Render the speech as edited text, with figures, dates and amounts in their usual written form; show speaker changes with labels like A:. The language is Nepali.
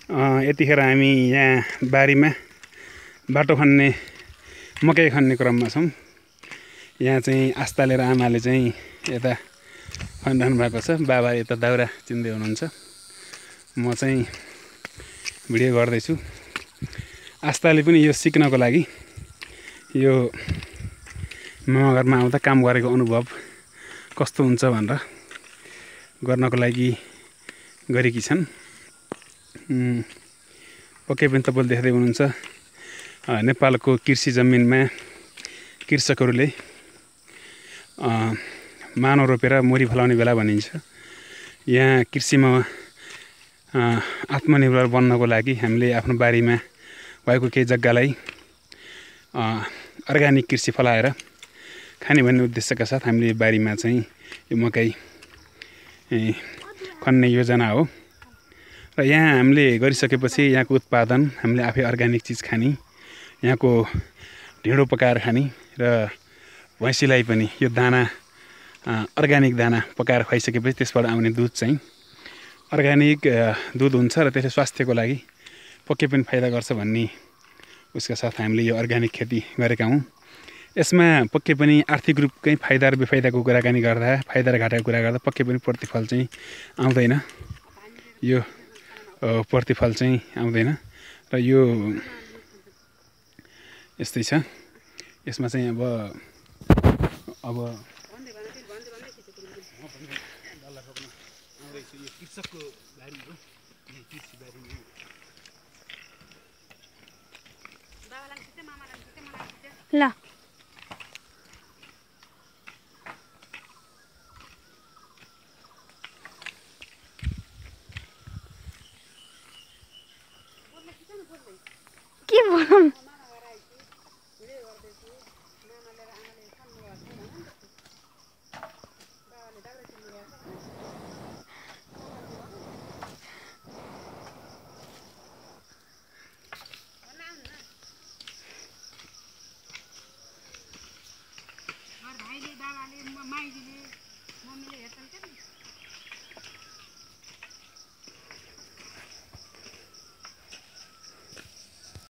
A: यतिखेर हामी यहाँ बारीमा बाटो खन्ने मकै खन्ने क्रममा छौँ। यहाँ चाहिँ आस्ताले र आमाले चाहिँ यता खनिरहनु भएको छ। बाबा यता दाउरा चिन्दै हुनुहुन्छ। म चाहिँ भिडियो गर्दैछु। आस्ताले पनि यो सिक्नको लागि यो मामाघरमा आउँदा काम गरेको अनुभव कस्तो हुन्छ भनेर गर्नको लागि गरेकी छन्। पक्कै पनि तपाईँले देख्दै हुनुहुन्छ नेपालको कृषि जमिनमा कृषकहरूले मानव रोपेर मोरी फलाउने बेला भनिन्छ। यहाँ कृषिमा आत्मनिर्भर बन्नको लागि हामीले आफ्नो बारीमा भएको केही जग्गालाई अर्ग्यानिक कृषि फलाएर खाने भन्ने उद्देश्यका साथ हामीले बारीमा चाहिँ यो मकै खन्ने योजना हो। र यहाँ हामीले गरिसकेपछि यहाँको उत्पादन हामीले आफै अर्ग्यानिक चिज खाने, यहाँको ढिँडो पकाएर खाने र भैँसीलाई पनि यो दाना अर्ग्यानिक दाना पकाएर खुवाइसकेपछि त्यसबाट आउने दुध चाहिँ अर्ग्यानिक दुध हुन्छ र त्यसले स्वास्थ्यको लागि पक्कै पनि फाइदा गर्छ भन्ने उसका साथ हामीले यो अर्ग्यानिक खेती गरेका हौँ। यसमा पक्कै पनि आर्थिक रूपकै फाइदा र बेफाइदाको कुराकानी गर्दा, फाइदा र घाटाको कुरा गर्दा पक्कै पनि प्रतिफल चाहिँ आउँदैन। यो प्रतिफल चाहिँ आउँदैन र यो यस्तै छ। यसमा चाहिँ अब
B: ल के बोलौँ?
C: भाइले बाबाले माइलीले मम्मीले हेर्छन् क्या।